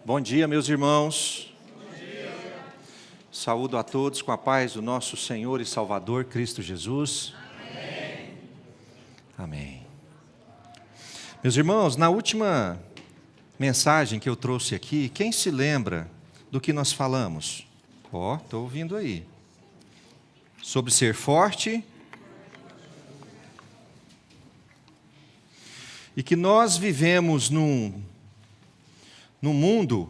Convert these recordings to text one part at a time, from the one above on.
Bom dia, meus irmãos. Bom dia. Saúdo a todos com a paz do nosso Senhor e Salvador, Cristo Jesus. Amém. Amém. Meus irmãos, na última mensagem que eu trouxe aqui, quem se lembra do que nós falamos? Estou ouvindo aí. Sobre ser forte. E que nós vivemos num mundo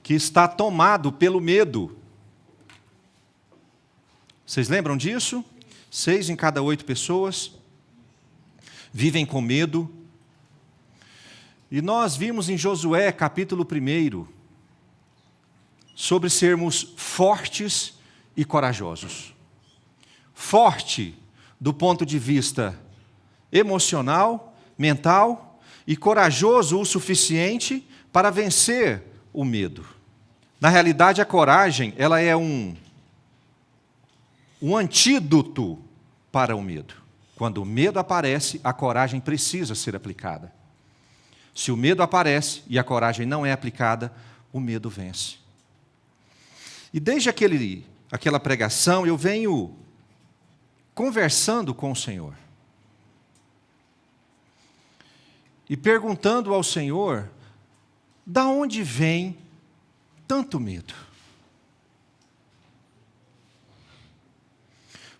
que está tomado pelo medo. Vocês lembram disso? 6 em cada 8 pessoas vivem com medo. E nós vimos em Josué, capítulo 1, sobre sermos fortes e corajosos. Forte do ponto de vista emocional, mental, e corajoso o suficiente para vencer o medo. Na realidade, a coragem, ela é um antídoto para o medo. Quando o medo aparece, a coragem precisa ser aplicada. Se o medo aparece e a coragem não é aplicada, o medo vence. E desde aquela pregação, eu venho conversando com o Senhor. E perguntando ao Senhor, da onde vem tanto medo?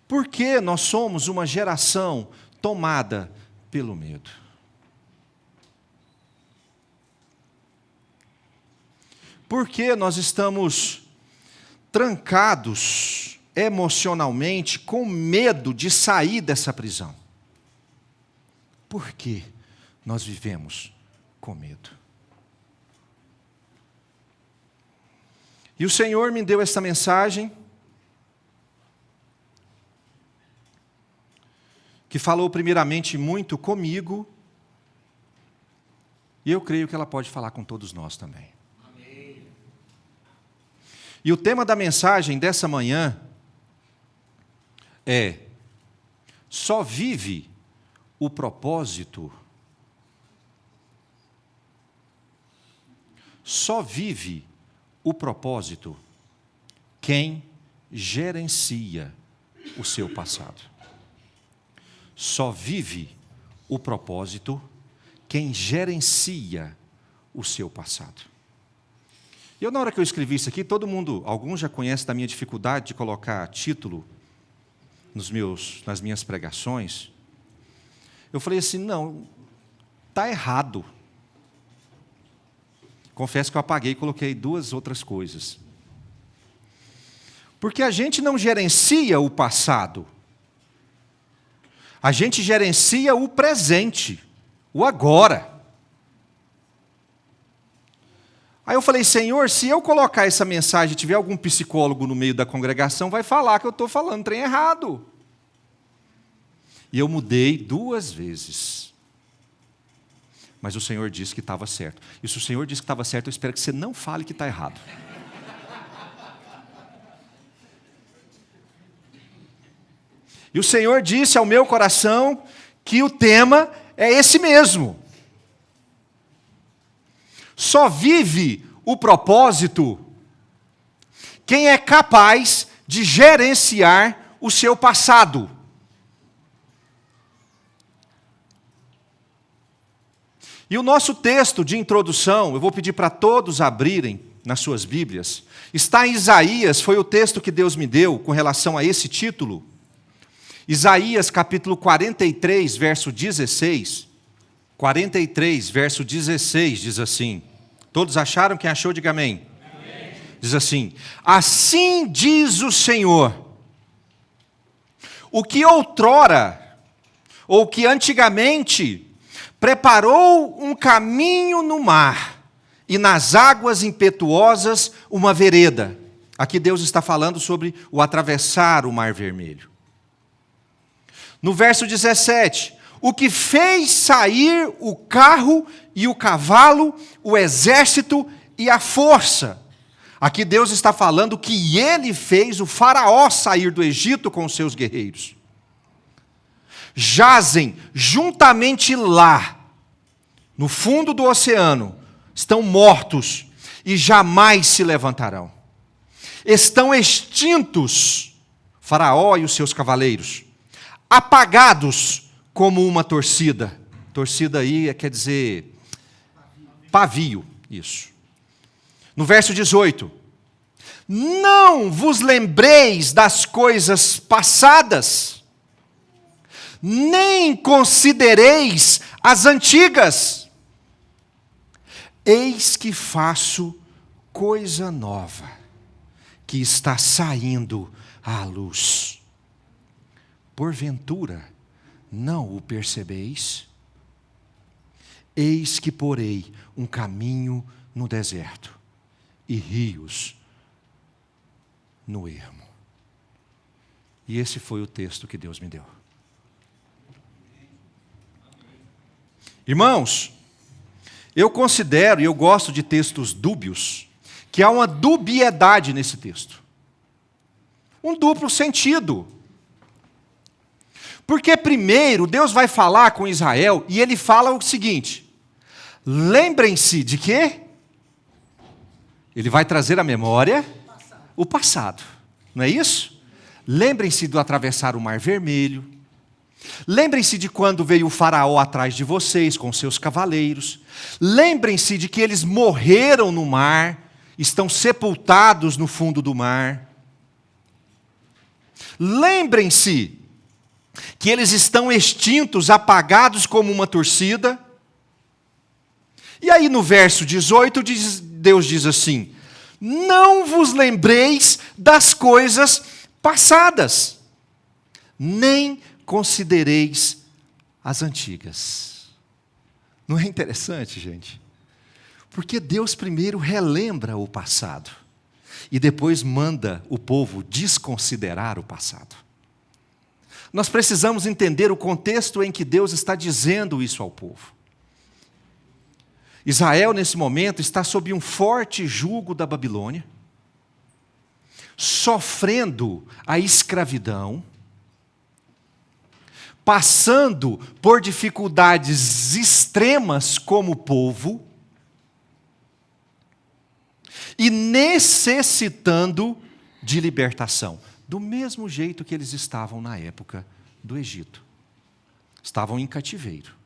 Por que nós somos uma geração tomada pelo medo? Por que nós estamos trancados emocionalmente com medo de sair dessa prisão? Por que nós vivemos com medo? E o Senhor me deu esta mensagem, que falou primeiramente muito comigo, e eu creio que ela pode falar com todos nós também. Amém. E o tema da mensagem dessa manhã é: só vive o propósito. Só vive o propósito quem gerencia o seu passado. Só vive o propósito quem gerencia o seu passado. E na hora que eu escrevi isso aqui, alguns já conhecem da minha dificuldade de colocar título nas minhas pregações. Eu falei assim, não, está errado. Confesso que eu apaguei e coloquei 2 outras coisas. Porque a gente não gerencia o passado. A gente gerencia o presente, o agora. Aí eu falei, Senhor, se eu colocar essa mensagem e tiver algum psicólogo no meio da congregação, vai falar que eu estou falando trem errado. E eu mudei 2 vezes. Mas o Senhor disse que estava certo. E se o Senhor disse que estava certo, eu espero que você não fale que está errado. E o Senhor disse ao meu coração que o tema é esse mesmo. Só vive o propósito quem é capaz de gerenciar o seu passado. E o nosso texto de introdução, eu vou pedir para todos abrirem nas suas Bíblias, está em Isaías, foi o texto que Deus me deu com relação a esse título. Isaías capítulo 43, verso 16. 43, verso 16, diz assim. Todos acharam? Quem achou, diga amém. Amém. Diz assim: assim diz o Senhor, o que outrora, ou que antigamente, preparou um caminho no mar, e nas águas impetuosas uma vereda. Aqui Deus está falando sobre o atravessar o Mar Vermelho. No verso 17, o que fez sair o carro e o cavalo, o exército e a força. Aqui Deus está falando que Ele fez o faraó sair do Egito com os seus guerreiros. Jazem juntamente lá, no fundo do oceano, estão mortos e jamais se levantarão. Estão extintos, Faraó e os seus cavaleiros, apagados como uma torcida. Torcida aí quer dizer pavio, isso. No verso 18: não vos lembreis das coisas passadas, nem considereis as antigas. Eis que faço coisa nova, que está saindo à luz. Porventura, não o percebeis? Eis que porei um caminho no deserto e rios no ermo. E esse foi o texto que Deus me deu. Irmãos, eu considero, e eu gosto de textos dúbios, que há uma dubiedade nesse texto. Um duplo sentido. Porque primeiro Deus vai falar com Israel e ele fala o seguinte: lembrem-se de quê? Ele vai trazer à memória o passado. Não é isso? Lembrem-se do atravessar o Mar Vermelho. Lembrem-se de quando veio o Faraó atrás de vocês com seus cavaleiros. Lembrem-se de que eles morreram no mar, estão sepultados no fundo do mar. Lembrem-se que eles estão extintos, apagados como uma torcida. E aí no verso 18, Deus diz assim: não vos lembreis das coisas passadas, nem considereis as antigas. Não é interessante, gente? Porque Deus primeiro relembra o passado e depois manda o povo desconsiderar o passado. Nós precisamos entender o contexto em que Deus está dizendo isso ao povo. Israel, nesse momento, está sob um forte jugo da Babilônia, sofrendo a escravidão, passando por dificuldades extremas como povo e necessitando de libertação, do mesmo jeito que eles estavam na época do Egito. Estavam em cativeiro.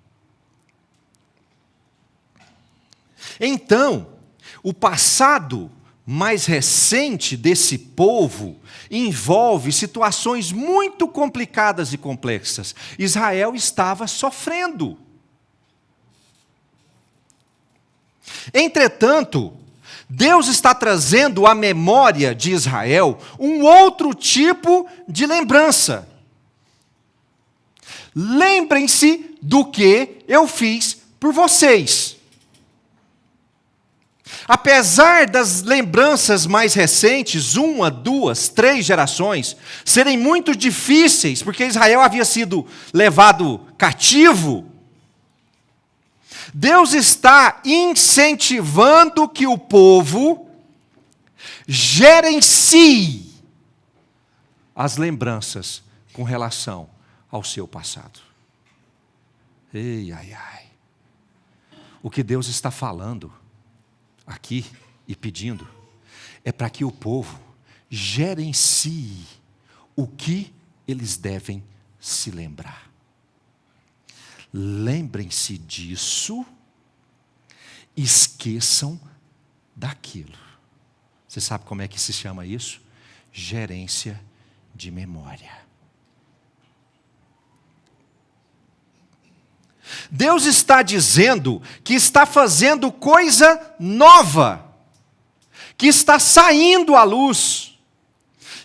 Então, o passado mais recente desse povo envolve situações muito complicadas e complexas. Israel estava sofrendo. Entretanto, Deus está trazendo à memória de Israel um outro tipo de lembrança. Lembrem-se do que eu fiz por vocês. Apesar das lembranças mais recentes, 1, 2, 3 gerações, serem muito difíceis, porque Israel havia sido levado cativo, Deus está incentivando que o povo gerencie as lembranças com relação ao seu passado. Ei, ai, ai. O que Deus está falando aqui e pedindo é para que o povo gerencie o que eles devem se lembrar. Lembrem-se disso, esqueçam daquilo. Você sabe como é que se chama isso? Gerência de memória. Deus está dizendo que está fazendo coisa nova, que está saindo à luz.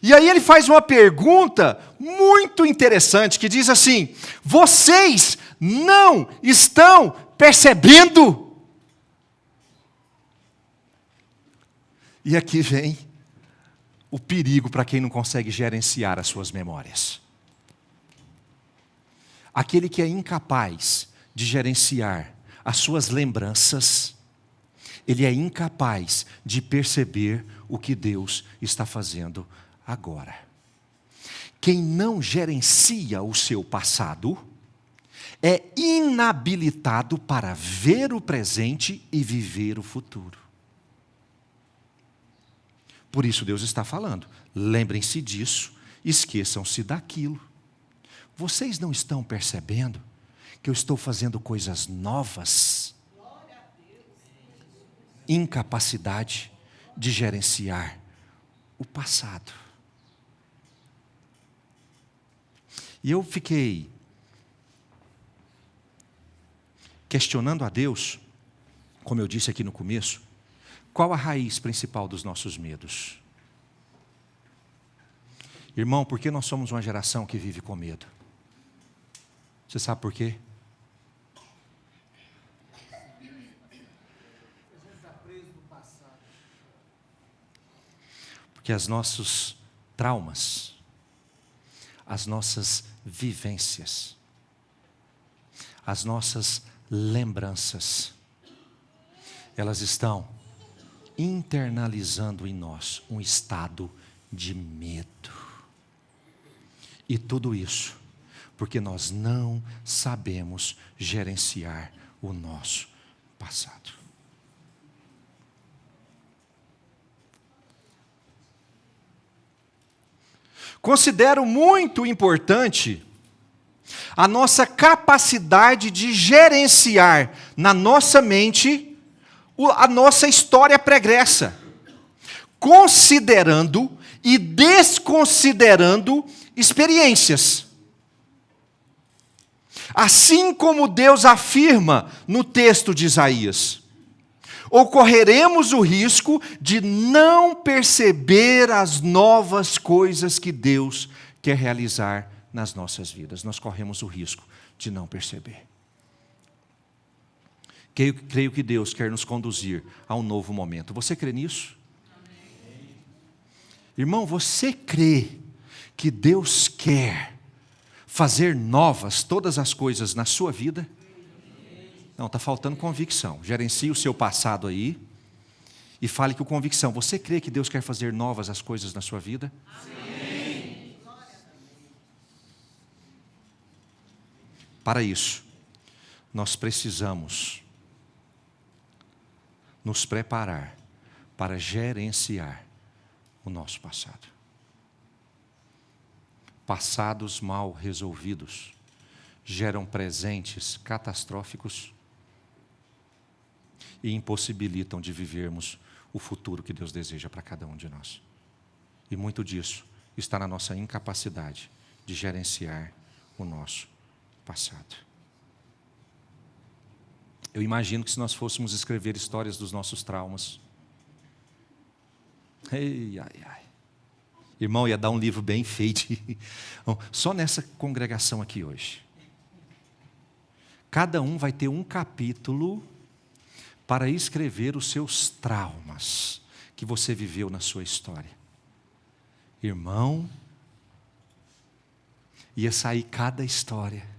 E aí ele faz uma pergunta muito interessante, que diz assim: vocês não estão percebendo? E aqui vem o perigo para quem não consegue gerenciar as suas memórias. Aquele que é incapaz de gerenciar as suas lembranças, ele é incapaz de perceber o que Deus está fazendo agora. Quem não gerencia o seu passado é inabilitado para ver o presente e viver o futuro. Por isso Deus está falando, lembrem-se disso, esqueçam-se daquilo. Vocês não estão percebendo que eu estou fazendo coisas novas? Incapacidade de gerenciar o passado. E eu fiquei questionando a Deus, como eu disse aqui no começo, qual a raiz principal dos nossos medos? Irmão, por que nós somos uma geração que vive com medo? Você sabe por quê? Porque os nossos traumas, as nossas vivências, as nossas lembranças, elas estão internalizando em nós um estado de medo. E tudo isso porque nós não sabemos gerenciar o nosso passado. Considero muito importante a nossa capacidade de gerenciar na nossa mente a nossa história pregressa, considerando e desconsiderando experiências. Assim como Deus afirma no texto de Isaías, ocorreremos o risco de não perceber as novas coisas que Deus quer realizar nas nossas vidas. Nós corremos o risco de não perceber. Creio que Deus quer nos conduzir a um novo momento. Você crê nisso? Amém. Irmão, você crê que Deus quer fazer novas todas as coisas na sua vida? Não, está faltando convicção. Gerencie o seu passado aí e fale com convicção. Você crê que Deus quer fazer novas as coisas na sua vida? Amém. Para isso, nós precisamos nos preparar para gerenciar o nosso passado. Passados mal resolvidos geram presentes catastróficos e impossibilitam de vivermos o futuro que Deus deseja para cada um de nós. E muito disso está na nossa incapacidade de gerenciar o nosso passado. Eu imagino que se nós fôssemos escrever histórias dos nossos traumas, ai, ai, ai. Irmão, ia dar um livro bem feito. Só nessa congregação aqui hoje. Cada um vai ter um capítulo para escrever os seus traumas que você viveu na sua história. Irmão, ia sair cada história.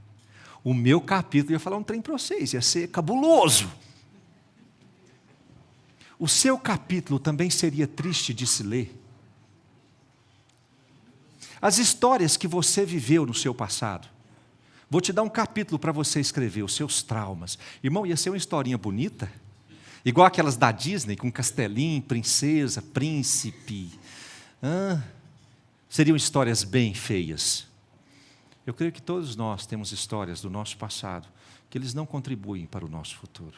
O meu capítulo ia falar um trem para vocês, ia ser cabuloso. O seu capítulo também seria triste de se ler. As histórias que você viveu no seu passado. Vou te dar um capítulo para você escrever, os seus traumas. Irmão, ia ser uma historinha bonita, igual aquelas da Disney, com castelinho, princesa, príncipe. Seriam histórias bem feias. Eu creio que todos nós temos histórias do nosso passado, que eles não contribuem para o nosso futuro.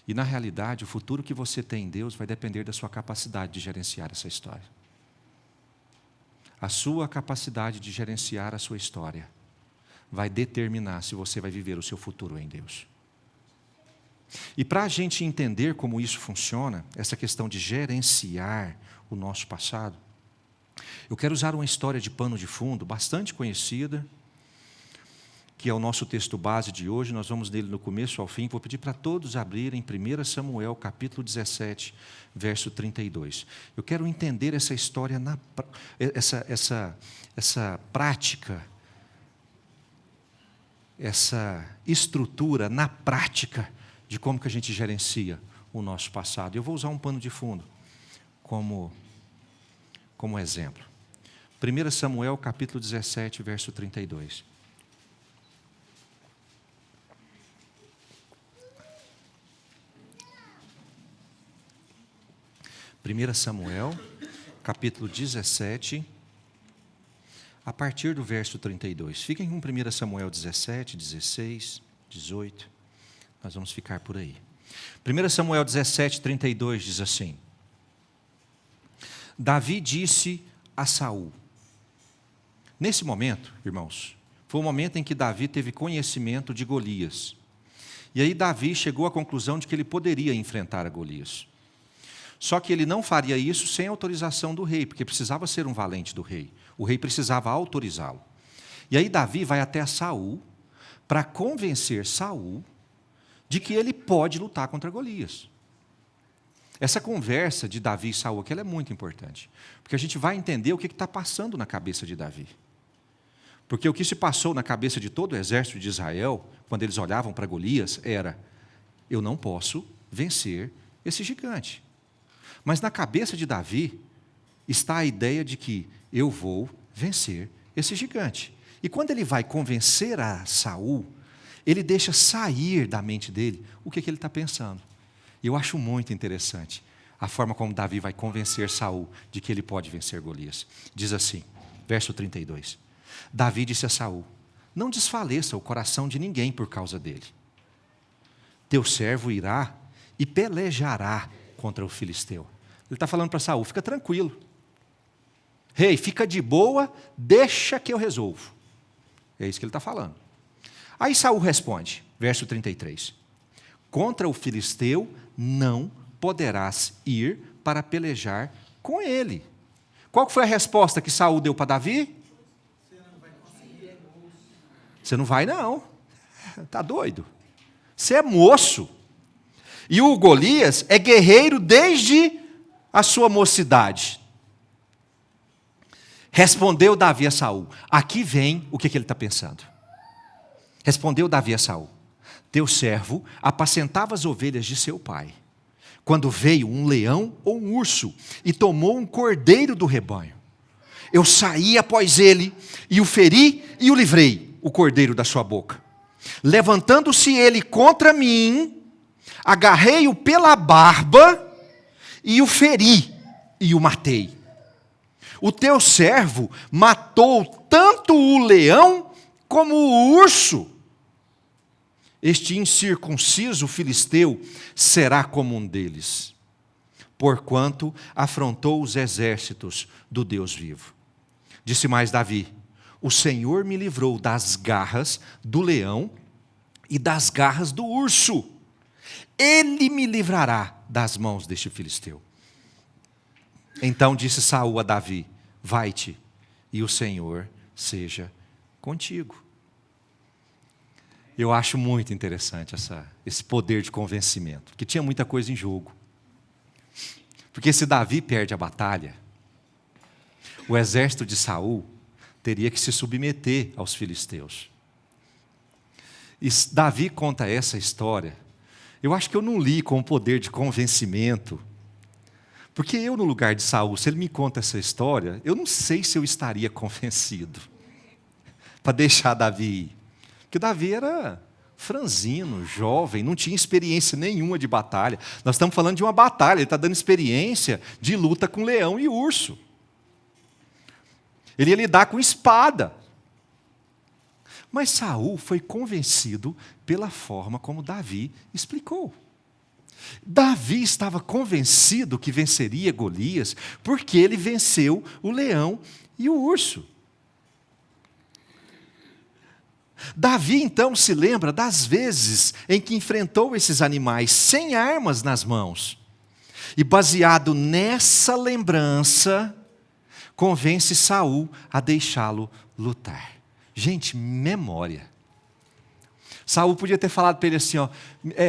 E na realidade, o futuro que você tem em Deus vai depender da sua capacidade de gerenciar essa história. A sua capacidade de gerenciar a sua história vai determinar se você vai viver o seu futuro em Deus. E para a gente entender como isso funciona, essa questão de gerenciar o nosso passado, eu quero usar uma história de pano de fundo, bastante conhecida, que é o nosso texto base de hoje. Nós vamos nele do começo ao fim. Vou pedir para todos abrirem 1 Samuel, capítulo 17, verso 32. Eu quero entender essa história, essa prática, essa estrutura na prática de como que a gente gerencia o nosso passado. Eu vou usar um pano de fundo como exemplo. 1 Samuel, capítulo 17, verso 32. 1 Samuel, capítulo 17, a partir do verso 32. Fiquem com 1 Samuel 17, 16, 18. Nós vamos ficar por aí. 1 Samuel 17, 32 diz assim: Davi disse a Saul. Nesse momento, irmãos, foi o momento em que Davi teve conhecimento de Golias. E aí Davi chegou à conclusão de que ele poderia enfrentar a Golias. Só que ele não faria isso sem autorização do rei, porque precisava ser um valente do rei. O rei precisava autorizá-lo. E aí Davi vai até Saul para convencer Saul de que ele pode lutar contra Golias. Essa conversa de Davi e Saul aqui, ela é muito importante, porque a gente vai entender o que está passando na cabeça de Davi. Porque o que se passou na cabeça de todo o exército de Israel, quando eles olhavam para Golias, era: eu não posso vencer esse gigante. Mas na cabeça de Davi está a ideia de que eu vou vencer esse gigante. E quando ele vai convencer a Saul, ele deixa sair da mente dele o que ele está pensando. E eu acho muito interessante a forma como Davi vai convencer Saul de que ele pode vencer Golias. Diz assim, verso 32. Davi disse a Saul: não desfaleça o coração de ninguém por causa dele. Teu servo irá e pelejará contra o filisteu. Ele está falando para Saul: fica tranquilo. Rei, fica de boa, deixa que eu resolvo. É isso que ele está falando. Aí Saul responde, verso 33. Contra o filisteu não poderás ir para pelejar com ele. Qual foi a resposta que Saul deu para Davi? Você não vai não. Está doido. Você é moço. E o Golias é guerreiro desde a sua mocidade. Respondeu Davi a Saul. Aqui vem o que ele está pensando. Respondeu Davi a Saul: teu servo apacentava as ovelhas de seu pai, quando veio um leão ou um urso e tomou um cordeiro do rebanho. Eu saí após ele e o feri e o livrei, o cordeiro da sua boca. Levantando-se ele contra mim, agarrei-o pela barba e o feri e o matei. O teu servo matou tanto o leão como o urso. Este incircunciso filisteu será como um deles, porquanto afrontou os exércitos do Deus vivo. Disse mais Davi: o Senhor me livrou das garras do leão e das garras do urso. Ele me livrará das mãos deste filisteu. Então disse Saul a Davi: vai-te, e o Senhor seja contigo. Eu acho muito interessante esse poder de convencimento, porque tinha muita coisa em jogo. Porque se Davi perde a batalha, o exército de Saul teria que se submeter aos filisteus. E Davi conta essa história. Eu acho que eu não li com o poder de convencimento, porque eu, no lugar de Saul, se ele me conta essa história, eu não sei se eu estaria convencido para deixar Davi ir. Porque Davi era franzino, jovem, não tinha experiência nenhuma de batalha. Nós estamos falando de uma batalha, ele está dando experiência de luta com leão e urso. Ele ia lidar com espada. Mas Saul foi convencido pela forma como Davi explicou. Davi estava convencido que venceria Golias porque ele venceu o leão e o urso. Davi então se lembra das vezes em que enfrentou esses animais sem armas nas mãos. E baseado nessa lembrança, convence Saul a deixá-lo lutar. Gente, memória. Saul podia ter falado para ele assim,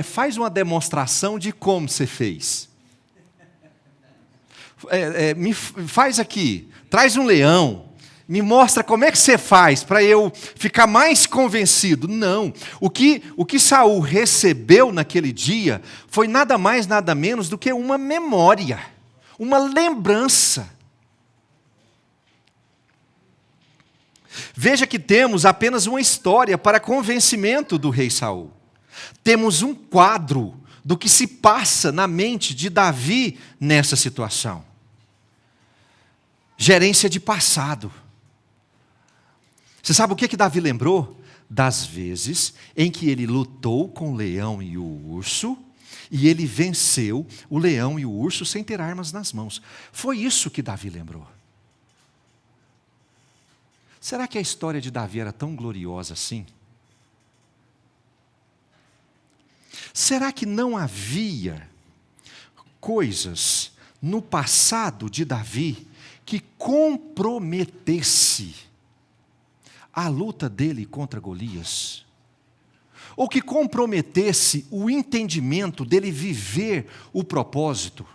faz uma demonstração de como você fez. Faz aqui, traz um leão, me mostra como é que você faz para eu ficar mais convencido. Não, o que Saul recebeu naquele dia foi nada mais, nada menos do que uma memória, uma lembrança. Veja que temos apenas uma história para convencimento do rei Saul. Temos um quadro do que se passa na mente de Davi nessa situação. Gerência de passado. Você sabe o que Davi lembrou? Das vezes em que ele lutou com o leão e o urso, e ele venceu o leão e o urso sem ter armas nas mãos. Foi isso que Davi lembrou. Será que a história de Davi era tão gloriosa assim? Será que não havia coisas no passado de Davi que comprometesse a luta dele contra Golias? Ou que comprometesse o entendimento dele viver o propósito?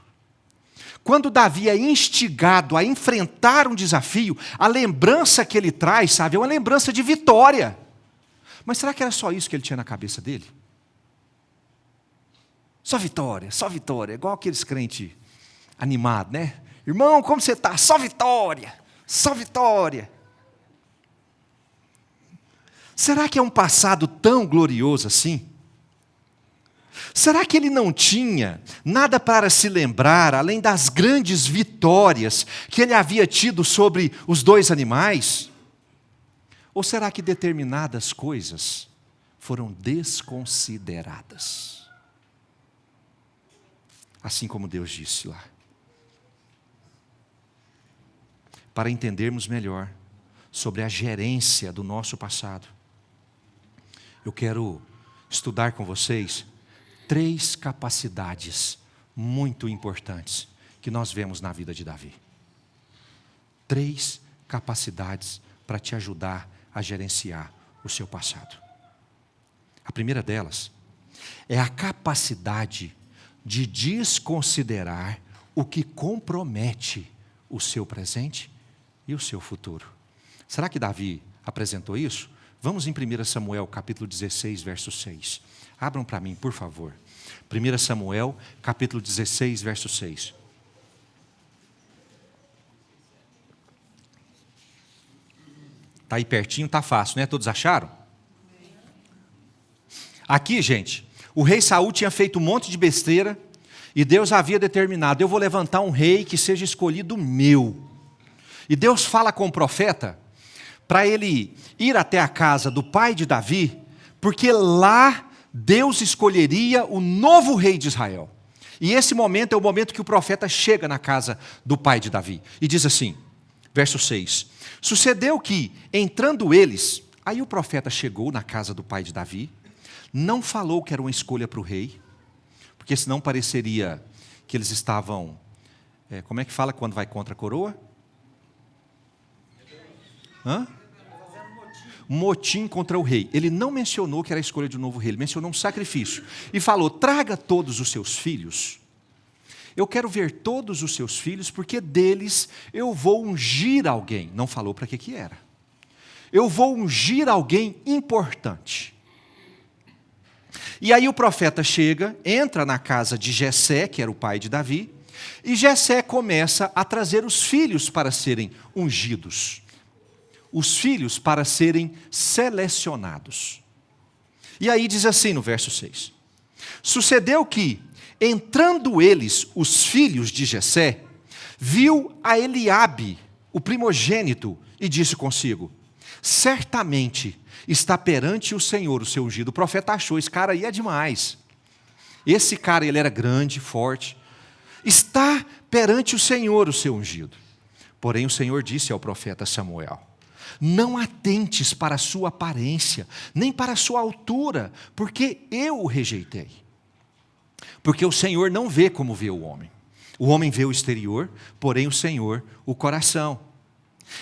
Quando Davi é instigado a enfrentar um desafio, a lembrança que ele traz, sabe, é uma lembrança de vitória. Mas será que era só isso que ele tinha na cabeça dele? Só vitória, igual aqueles crentes animados, né? Irmão, como você está? Só vitória, só vitória. Será que é um passado tão glorioso assim? Será que ele não tinha nada para se lembrar, além das grandes vitórias que ele havia tido sobre os 2 animais? Ou será que determinadas coisas foram desconsideradas? Assim como Deus disse lá. Para entendermos melhor sobre a gerência do nosso passado, eu quero estudar com vocês 3 capacidades muito importantes que nós vemos na vida de Davi. 3 capacidades para te ajudar a gerenciar o seu passado. A primeira delas é a capacidade de desconsiderar o que compromete o seu presente e o seu futuro. Será que Davi apresentou isso? Vamos em 1 Samuel, capítulo 16, verso 6. Abram para mim, por favor. 1 Samuel, capítulo 16, verso 6. Está aí pertinho, está fácil, né? Todos acharam? Aqui, gente, o rei Saul tinha feito um monte de besteira e Deus havia determinado: eu vou levantar um rei que seja escolhido meu. E Deus fala com o profeta para ele ir até a casa do pai de Davi, porque lá Deus escolheria o novo rei de Israel. E esse momento é o momento que o profeta chega na casa do pai de Davi. E diz assim, verso 6. Sucedeu que, entrando eles, aí o profeta chegou na casa do pai de Davi, não falou que era uma escolha para o rei, porque senão pareceria que eles estavam, como é que fala quando vai contra a coroa? Motim contra o rei. Ele não mencionou que era a escolha de um novo rei, ele mencionou um sacrifício. E falou: traga todos os seus filhos. Eu quero ver todos os seus filhos, porque deles eu vou ungir alguém. Não falou para que era. Eu vou ungir alguém importante. E aí o profeta chega, entra na casa de Jessé, que era o pai de Davi, e Jessé começa a trazer os filhos para serem ungidos. Os filhos para serem selecionados. E aí diz assim no verso 6. Sucedeu que, entrando eles, os filhos de Jessé, viu a Eliabe, o primogênito, e disse consigo: certamente está perante o Senhor o seu ungido. O profeta achou: esse cara aí é demais. Esse cara, ele era grande, forte. Está perante o Senhor o seu ungido. Porém o Senhor disse ao profeta Samuel: não atentes para a sua aparência, nem para a sua altura, porque eu o rejeitei. Porque o Senhor não vê como vê o homem. O homem vê o exterior, porém o Senhor o coração.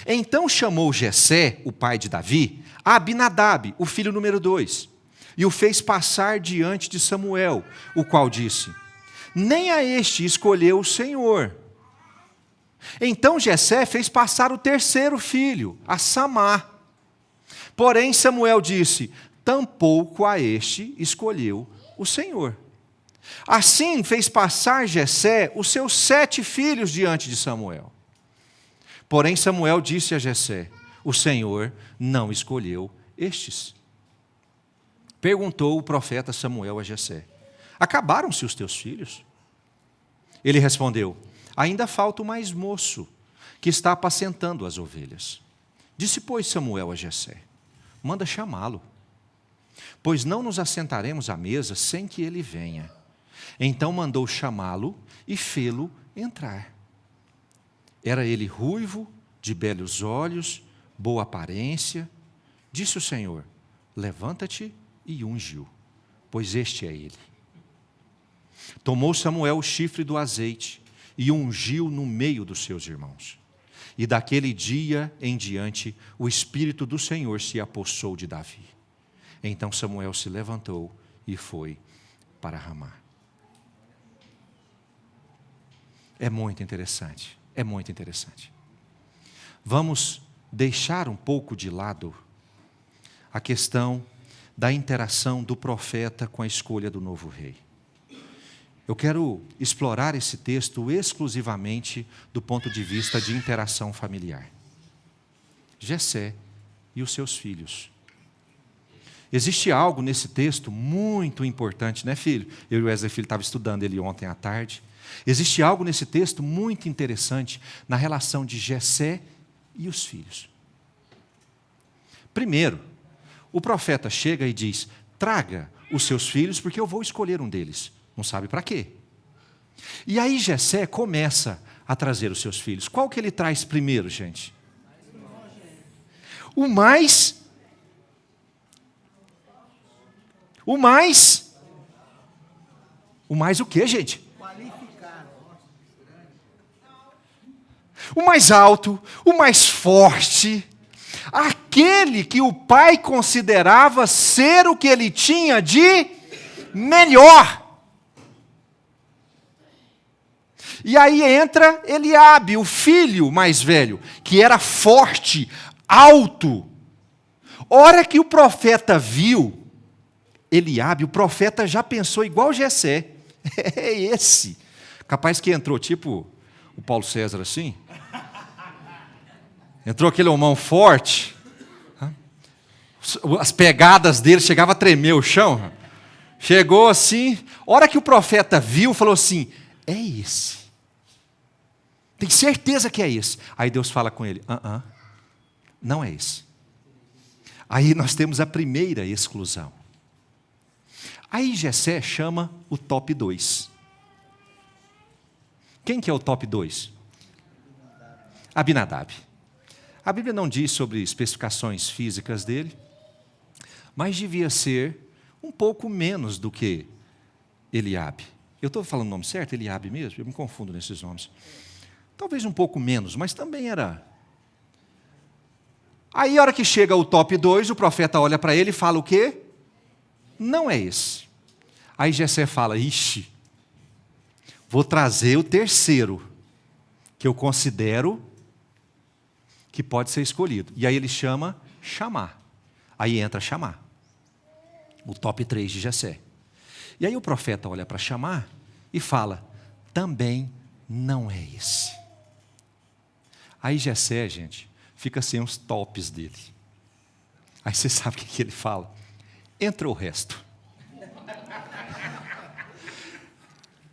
Então chamou Jessé, o pai de Davi, a Abinadab, o filho número 2, e o fez passar diante de Samuel, o qual disse: nem a este escolheu o Senhor. Então Jessé fez passar o terceiro filho, a Samá. Porém Samuel disse: tampouco a este escolheu o Senhor. Assim fez passar Jessé os seus 7 filhos diante de Samuel. Porém Samuel disse a Jessé: o Senhor não escolheu estes. Perguntou o profeta Samuel a Jessé: Acabaram-se os teus filhos? Ele respondeu: ainda falta o mais moço, que está apacentando as ovelhas. Disse, pois, Samuel a Jessé: manda chamá-lo, pois não nos assentaremos à mesa sem que ele venha. Então mandou chamá-lo e fê-lo entrar. Era ele ruivo, de belos olhos, boa aparência. Disse o Senhor: levanta-te e unge-o, pois este é ele. Tomou Samuel o chifre do azeite e ungiu no meio dos seus irmãos. E daquele dia em diante, o Espírito do Senhor se apossou de Davi. Então Samuel se levantou e foi para Ramá. É muito interessante, é muito interessante. Vamos deixar um pouco de lado a questão da interação do profeta com a escolha do novo rei. Eu quero explorar esse texto exclusivamente do ponto de vista de interação familiar. Jessé e os seus filhos. Existe algo nesse texto muito importante, né, filho? Eu e o Wesley Filho estava estudando ele ontem à tarde. Existe algo nesse texto muito interessante na relação de Jessé e os filhos. Primeiro, o profeta chega e diz: traga os seus filhos, porque eu vou escolher um deles. Não sabe para quê. E aí Jessé começa a trazer os seus filhos. Qual que ele traz primeiro, gente? O mais o quê, gente? O mais alto, o mais forte, aquele que o pai considerava ser o que ele tinha de melhor. E aí entra Eliabe, o filho mais velho, que era forte, alto. Hora que o profeta viu Eliabe, o profeta já pensou igual Jessé. É esse. Capaz que entrou tipo o Paulo César assim. Entrou aquele homão forte. As pegadas dele chegavam a tremer o chão. Chegou assim. Hora que o profeta viu, falou assim: é esse. Tem certeza que é esse. Aí Deus fala com ele: não é esse. Aí nós temos a primeira exclusão. Aí Jessé chama o top 2. Quem que é o top 2? Abinadab. A Bíblia não diz sobre especificações físicas dele, mas devia ser um pouco menos do que Eliabe. Eu estou falando o nome certo? Eliabe mesmo? Eu me confundo nesses nomes. Talvez um pouco menos, mas também era. Aí, a hora que chega o top 2, o profeta olha para ele e fala o quê? Não é esse. Aí Jessé fala: ixi, vou trazer o terceiro, que eu considero que pode ser escolhido. E aí ele chama Chamá. Aí entra Chamá, o top 3 de Jessé. E aí o profeta olha para Chamá e fala: também não é esse. Aí Jessé, gente, fica sem os tops dele. Aí você sabe o que ele fala? Entra o resto.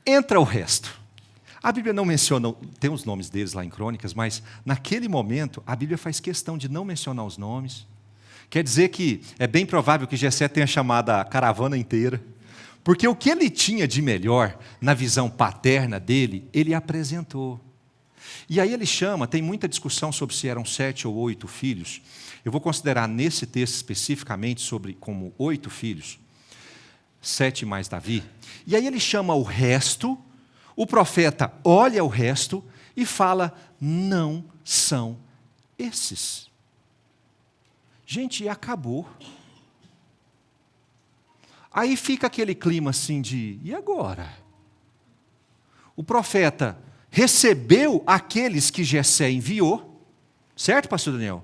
Entra o resto. A Bíblia não menciona, tem os nomes deles lá em Crônicas, mas naquele momento a Bíblia faz questão de não mencionar os nomes. Quer dizer que é bem provável que Jessé tenha chamado a caravana inteira, porque o que ele tinha de melhor na visão paterna dele, ele apresentou. E aí ele chama, tem muita discussão sobre se eram 7 ou 8 filhos. Eu vou considerar nesse texto especificamente sobre como 8 filhos, 7 mais Davi. E aí ele chama o resto, o profeta olha o resto e fala: não são esses. Gente, e acabou. Aí fica aquele clima assim de: e agora? O profeta recebeu aqueles que Jessé enviou, certo, pastor Daniel?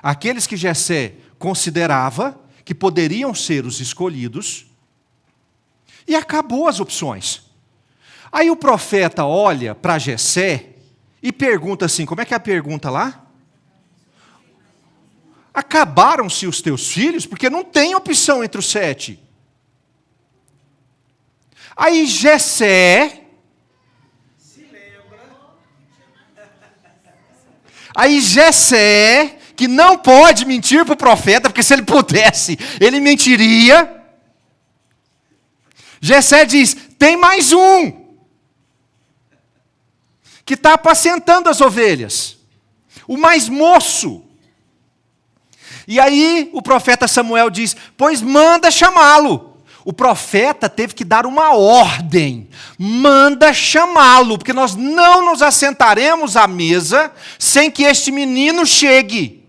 Aqueles que Jessé considerava que poderiam ser os escolhidos, e acabou as opções. Aí o profeta olha para Jessé e pergunta assim: como é que é a pergunta lá? Acabaram-se os teus filhos? Porque não tem opção entre os 7. Aí Jessé, que não pode mentir para o profeta, porque se ele pudesse, ele mentiria. Jessé diz: tem mais um, que está apacentando as ovelhas, o mais moço. E aí o profeta Samuel diz: pois manda chamá-lo. O profeta teve que dar uma ordem: manda chamá-lo, porque nós não nos assentaremos à mesa sem que este menino chegue.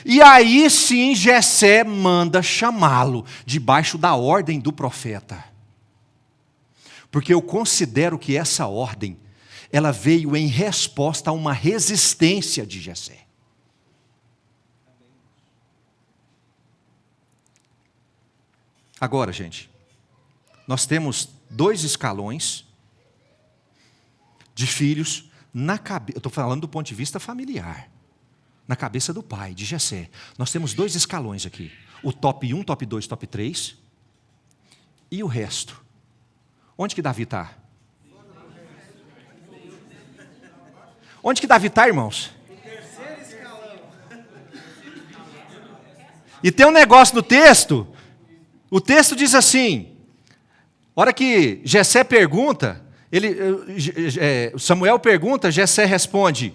E aí sim Jessé manda chamá-lo, debaixo da ordem do profeta. Porque eu considero que essa ordem, ela veio em resposta a uma resistência de Jessé. Agora, gente, nós temos 2 escalões de filhos na cabeça. Eu estou falando do ponto de vista familiar. Na cabeça do pai, de Jessé. Nós temos 2 escalões aqui. O top 1, top 2, top 3. E o resto. Onde que Davi está? Onde que Davi está, irmãos? E tem um negócio no texto. O texto diz assim: a hora que Jessé pergunta, Samuel pergunta, Jessé responde: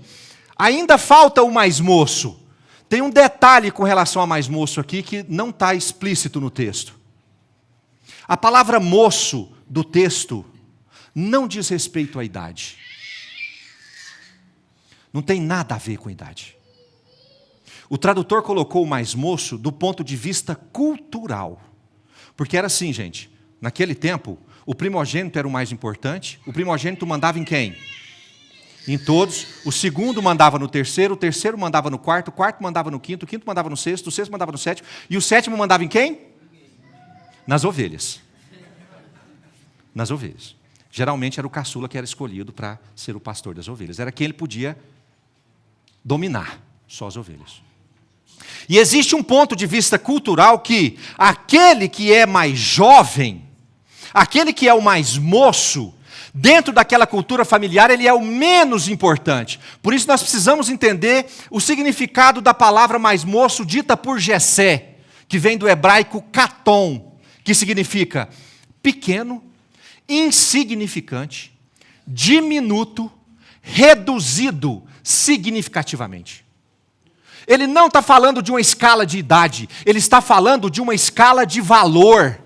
ainda falta o mais moço. Tem um detalhe com relação ao mais moço aqui que não está explícito no texto. A palavra moço do texto não diz respeito à idade. Não tem nada a ver com idade. O tradutor colocou o mais moço do ponto de vista cultural. Porque era assim, gente, naquele tempo, o primogênito era o mais importante. O primogênito mandava em quem? Em todos. O segundo mandava no terceiro, o terceiro mandava no quarto, o quarto mandava no quinto, o quinto mandava no sexto, o sexto mandava no sétimo, e o sétimo mandava em quem? Nas ovelhas. Nas ovelhas. Geralmente era o caçula que era escolhido para ser o pastor das ovelhas. Era quem ele podia dominar, só as ovelhas. E existe um ponto de vista cultural que aquele que é mais jovem, aquele que é o mais moço, dentro daquela cultura familiar, ele é o menos importante. Por isso nós precisamos entender o significado da palavra mais moço dita por Jessé, que vem do hebraico katon, que significa pequeno, insignificante, diminuto, reduzido significativamente. Ele não está falando de uma escala de idade, ele está falando de uma escala de valor.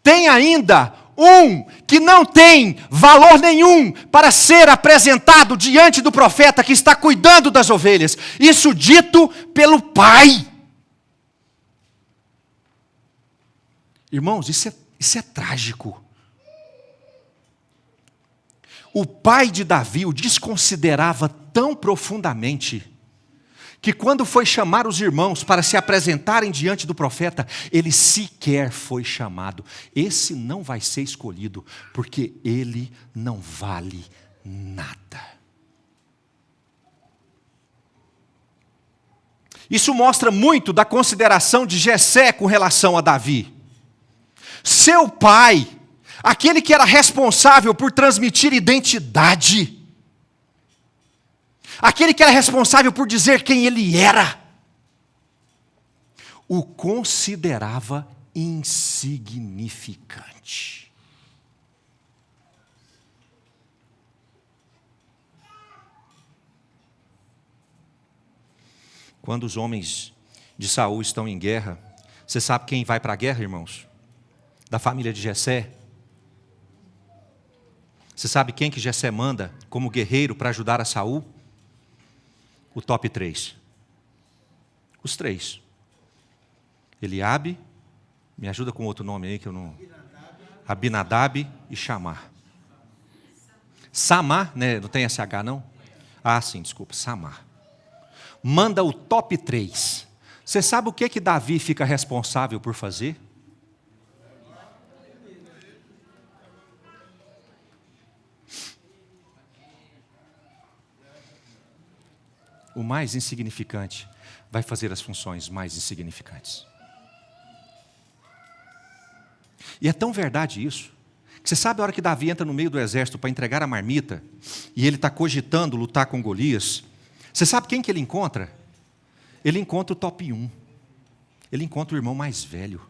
Tem ainda um que não tem valor nenhum para ser apresentado diante do profeta que está cuidando das ovelhas. Isso dito pelo pai. Irmãos, isso é trágico. O pai de Davi o desconsiderava tão profundamente, que quando foi chamar os irmãos para se apresentarem diante do profeta, ele sequer foi chamado. Esse não vai ser escolhido, porque ele não vale nada. Isso mostra muito da consideração de Jessé com relação a Davi. Seu pai, aquele que era responsável por transmitir identidade, aquele que era responsável por dizer quem ele era, o considerava insignificante. Quando os homens de Saul estão em guerra, você sabe quem vai para a guerra, irmãos? Da família de Jessé. Você sabe quem que Jessé manda como guerreiro para ajudar a Saul? O top 3. Os 3. Eliabe, me ajuda com outro nome aí que eu não... Abinadab e Chamar. Samar, né? Não tem SH não? Ah, sim, desculpa, Samar. Manda o top 3. Você sabe o que Davi fica responsável por fazer? o mais insignificante vai fazer as funções mais insignificantes. E é tão verdade isso, que você sabe a hora que Davi entra no meio do exército para entregar a marmita, e ele está cogitando lutar com Golias, você sabe quem que ele encontra? Ele encontra o top 1. Ele encontra o irmão mais velho.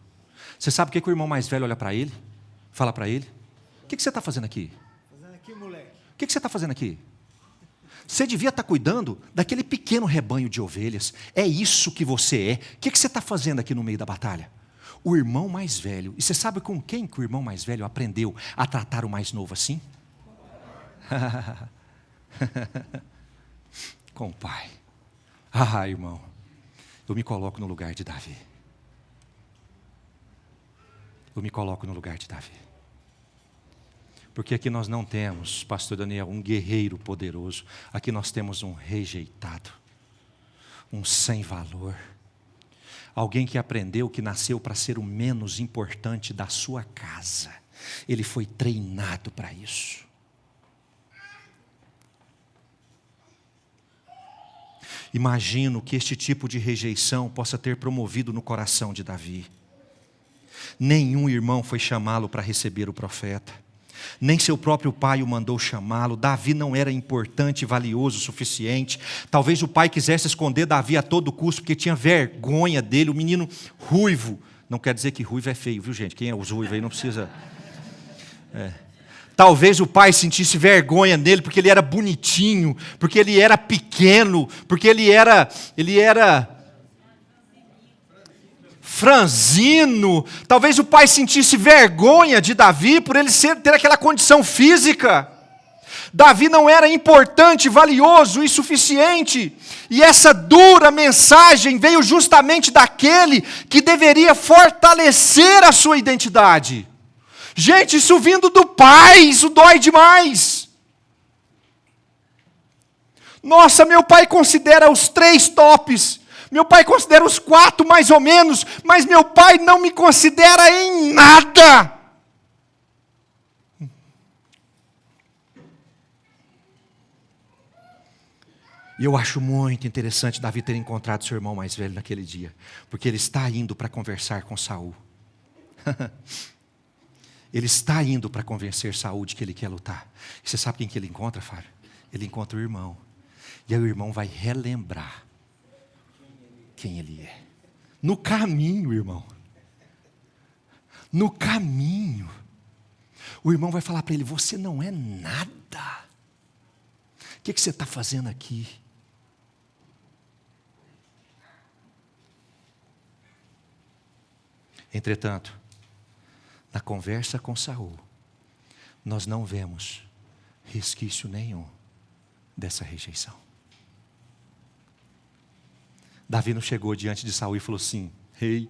Você sabe o que o irmão mais velho olha para ele? Fala para ele: o que você está fazendo aqui? Fazendo aqui, moleque. O que você está fazendo aqui? Você devia estar cuidando daquele pequeno rebanho de ovelhas. É isso que você é. O que você está fazendo aqui no meio da batalha? O irmão mais velho. E você sabe com quem que o irmão mais velho aprendeu a tratar o mais novo assim? Com o pai. Ah, irmão, eu me coloco no lugar de Davi. Eu me coloco no lugar de Davi. Porque aqui nós não temos, pastor Daniel, um guerreiro poderoso. Aqui nós temos um rejeitado, um sem valor. Alguém que aprendeu que nasceu para ser o menos importante da sua casa. Ele foi treinado para isso. Imagino que este tipo de rejeição possa ter promovido no coração de Davi. Nenhum irmão foi chamá-lo para receber o profeta. Nem seu próprio pai o mandou chamá-lo. Davi não era importante e valioso o suficiente. Talvez o pai quisesse esconder Davi a todo custo, porque tinha vergonha dele, o menino ruivo. Não quer dizer que ruivo é feio, viu gente? Quem é os ruivos aí não precisa... Talvez o pai sentisse vergonha dele, porque ele era bonitinho, porque ele era pequeno, porque ele era franzino. Talvez o pai sentisse vergonha de Davi por ele ter aquela condição física. Davi não era importante, valioso e suficiente. E essa dura mensagem veio justamente daquele que deveria fortalecer a sua identidade. Gente, isso vindo do pai, isso dói demais. Nossa, meu pai considera os 3 tops. Meu pai considera os 4 mais ou menos, mas meu pai não me considera em nada. E eu acho muito interessante Davi ter encontrado seu irmão mais velho naquele dia, porque ele está indo para conversar com Saul. Ele está indo para convencer Saul de que ele quer lutar. E você sabe quem que ele encontra, Fábio? Ele encontra o irmão. E aí o irmão vai relembrar quem ele é. No caminho, irmão. No caminho. O irmão vai falar para ele: você não é nada. O que você está fazendo aqui? Entretanto, na conversa com Saul, nós não vemos resquício nenhum dessa rejeição. Davi não chegou diante de Saul e falou assim: rei,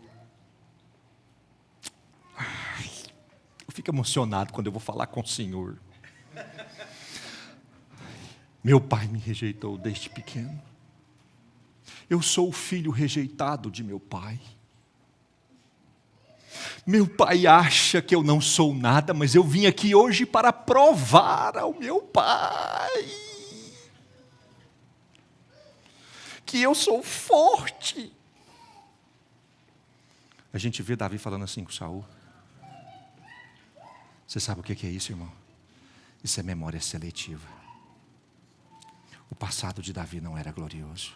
eu fico emocionado quando eu vou falar com o Senhor. Meu pai me rejeitou desde pequeno. Eu sou o filho rejeitado de meu pai. Meu pai acha que eu não sou nada, mas eu vim aqui hoje para provar ao meu pai que eu sou forte. A gente vê Davi falando assim com Saul. Você sabe o que é isso, irmão? Isso é memória seletiva. O passado de Davi não era glorioso.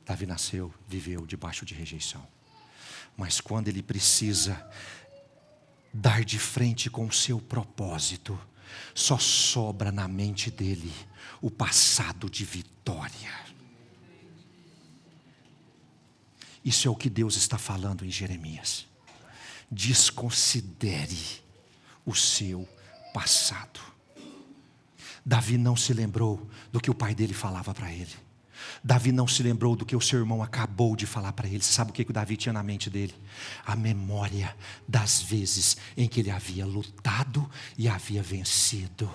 Davi nasceu, viveu debaixo de rejeição. Mas quando ele precisa dar de frente com o seu propósito, só sobra na mente dele o passado de vitória. Isso é o que Deus está falando em Jeremias. Desconsidere o seu passado. Davi não se lembrou do que o pai dele falava para ele. Davi não se lembrou do que o seu irmão acabou de falar para ele. Você sabe o que o Davi tinha na mente dele? A memória das vezes em que ele havia lutado e havia vencido.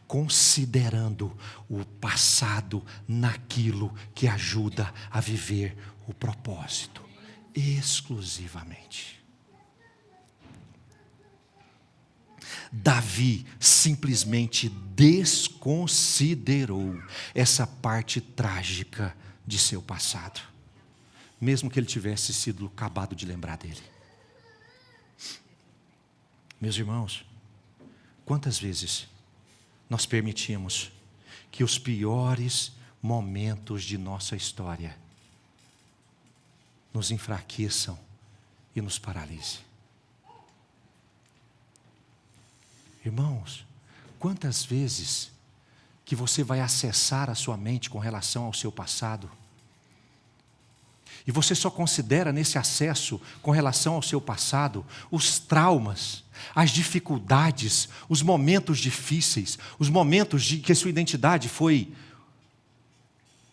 Considerando o passado naquilo que ajuda a viver o propósito. Exclusivamente. Davi simplesmente desconsiderou essa parte trágica de seu passado, mesmo que ele tivesse sido acabado de lembrar dele. Meus irmãos, quantas vezes nós permitimos que os piores momentos de nossa história nos enfraqueçam e nos paralisem? Irmãos, quantas vezes que você vai acessar a sua mente com relação ao seu passado, e você só considera nesse acesso com relação ao seu passado os traumas, as dificuldades, os momentos difíceis, os momentos de que a sua identidade foi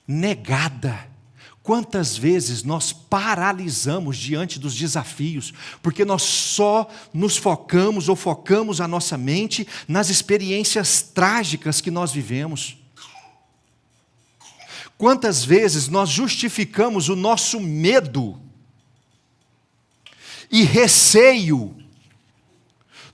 negada. Quantas vezes nós paralisamos diante dos desafios, porque nós só nos focamos ou focamos a nossa mente nas experiências trágicas que nós vivemos. Quantas vezes nós justificamos o nosso medo e receio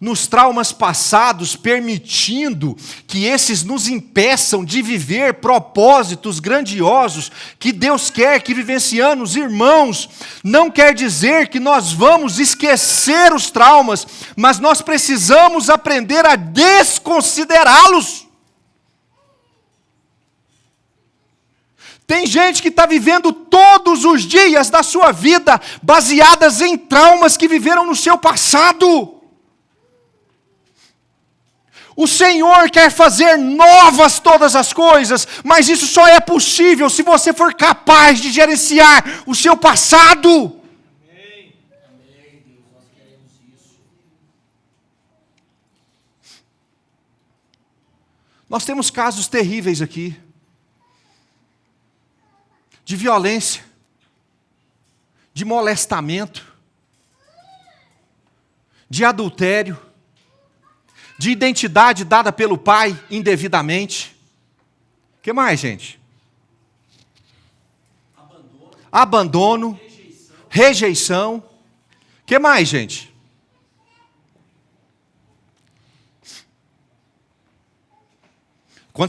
nos traumas passados, permitindo que esses nos impeçam de viver propósitos grandiosos que Deus quer que vivenciamos. Irmãos, não quer dizer que nós vamos esquecer os traumas, mas nós precisamos aprender a desconsiderá-los. Tem gente que está vivendo todos os dias da sua vida baseadas em traumas que viveram no seu passado. O Senhor quer fazer novas todas as coisas, mas isso só é possível se você for capaz de gerenciar o seu passado. Amém. Amém, Deus, nós queremos isso. Nós temos casos terríveis aqui, de violência, de molestamento, de adultério, de identidade dada pelo pai indevidamente. O que mais, gente? Abandono, rejeição. O que mais, gente?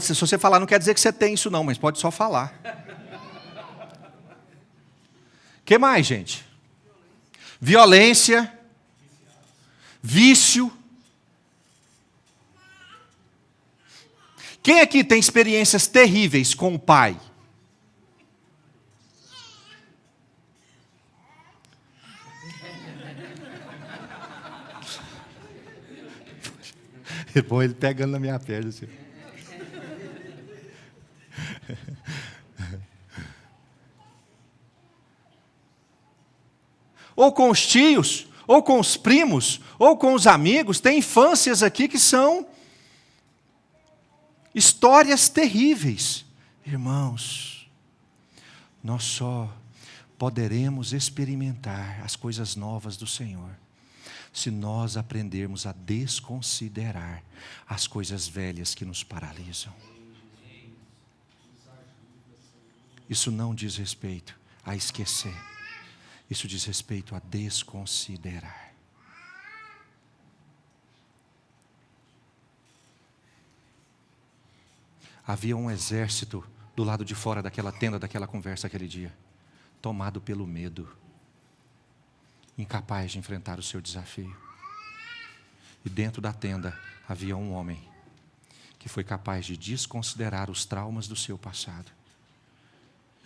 Se você falar, não quer dizer que você tem isso não, mas pode só falar. O que mais, gente? Violência, vício. Quem aqui tem experiências terríveis com o pai? É bom ele pegando na minha perna assim. Ou com os tios, ou com os primos, ou com os amigos. Tem infâncias aqui que são histórias terríveis. Irmãos, nós só poderemos experimentar as coisas novas do Senhor se nós aprendermos a desconsiderar as coisas velhas que nos paralisam. Isso não diz respeito a esquecer. Isso diz respeito a desconsiderar. Havia um exército do lado de fora daquela tenda, daquela conversa aquele dia, tomado pelo medo, incapaz de enfrentar o seu desafio. E dentro da tenda havia um homem que foi capaz de desconsiderar os traumas do seu passado.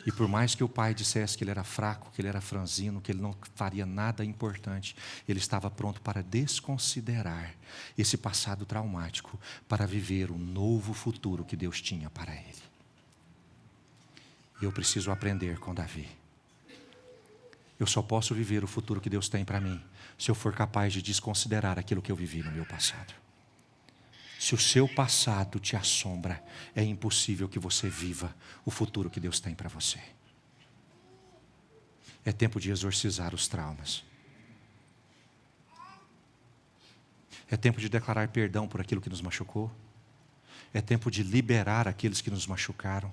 E por mais que o pai dissesse que ele era fraco, que ele era franzino, que ele não faria nada importante, ele estava pronto para desconsiderar esse passado traumático, para viver o novo futuro que Deus tinha para ele. E eu preciso aprender com Davi. Eu só posso viver o futuro que Deus tem para mim, se eu for capaz de desconsiderar aquilo que eu vivi no meu passado. Se o seu passado te assombra, é impossível que você viva o futuro que Deus tem para você. É tempo de exorcizar os traumas. É tempo de declarar perdão por aquilo que nos machucou. É tempo de liberar aqueles que nos machucaram.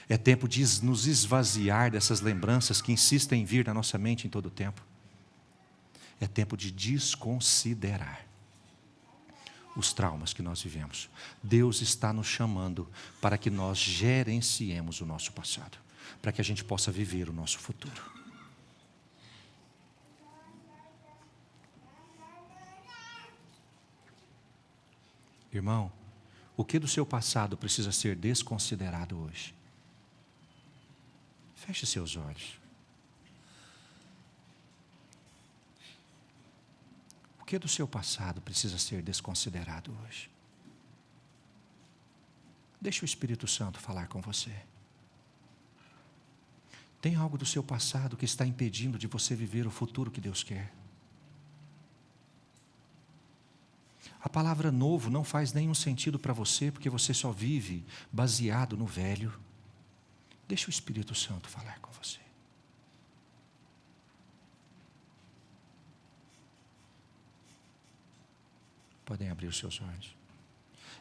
É tempo de nos esvaziar dessas lembranças que insistem em vir na nossa mente em todo o tempo. É tempo de desconsiderar os traumas que nós vivemos. Deus está nos chamando para que nós gerenciemos o nosso passado. para que a gente possa viver o nosso futuro. Irmão, o que do seu passado precisa ser desconsiderado hoje? Feche seus olhos. O que do seu passado precisa ser desconsiderado hoje? Deixa o Espírito Santo falar com você. Tem algo do seu passado que está impedindo de você viver o futuro que Deus quer? A palavra novo não faz nenhum sentido para você, porque você só vive baseado no velho. Deixa o Espírito Santo falar com você. Podem abrir os seus olhos.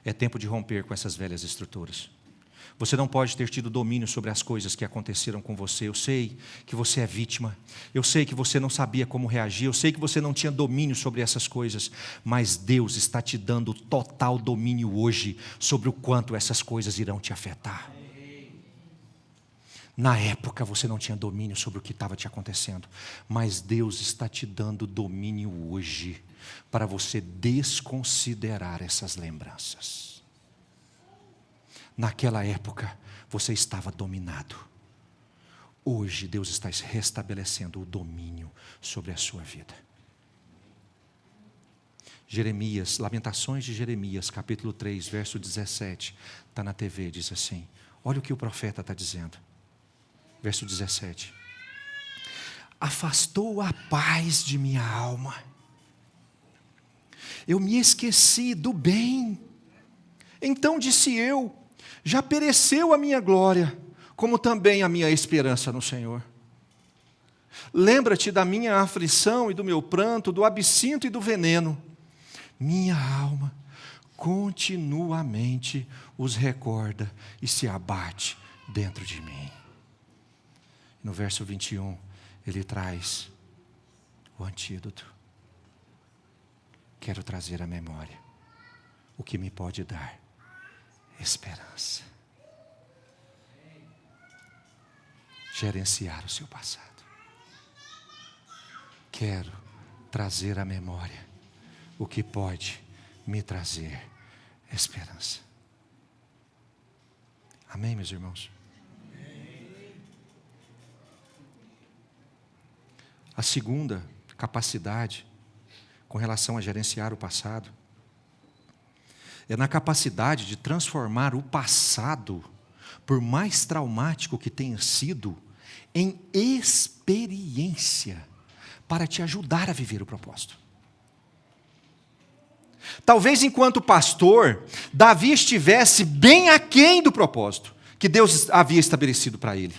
É tempo de romper com essas velhas estruturas. Você não pode ter tido domínio sobre as coisas que aconteceram com você. Eu sei que você é vítima. Eu sei que você não sabia como reagir. Eu sei que você não tinha domínio sobre essas coisas. Mas Deus está te dando total domínio hoje sobre o quanto essas coisas irão te afetar. Na época você não tinha domínio sobre o que estava te acontecendo. Mas Deus está te dando domínio hoje para você desconsiderar essas lembranças. Naquela época, você estava dominado. Hoje, Deus está restabelecendo o domínio sobre a sua vida. Jeremias, Lamentações de Jeremias, capítulo 3, verso 17, está na TV, diz assim, olha o que o profeta está dizendo. Verso 17. Afastou a paz de minha alma. Eu me esqueci do bem. Então disse eu, já pereceu a minha glória, como também a minha esperança no Senhor. Lembra-te da minha aflição e do meu pranto, do absinto e do veneno. Minha alma continuamente os recorda e se abate dentro de mim. No verso 21, ele traz o antídoto. Quero trazer à memória o que me pode dar esperança. Gerenciar o seu passado. Quero trazer à memória o que pode me trazer esperança. Amém, meus irmãos? A segunda capacidade com relação a gerenciar o passado é na capacidade de transformar o passado, por mais traumático que tenha sido, em experiência para te ajudar a viver o propósito. Talvez enquanto pastor, Davi estivesse bem aquém do propósito que Deus havia estabelecido para ele.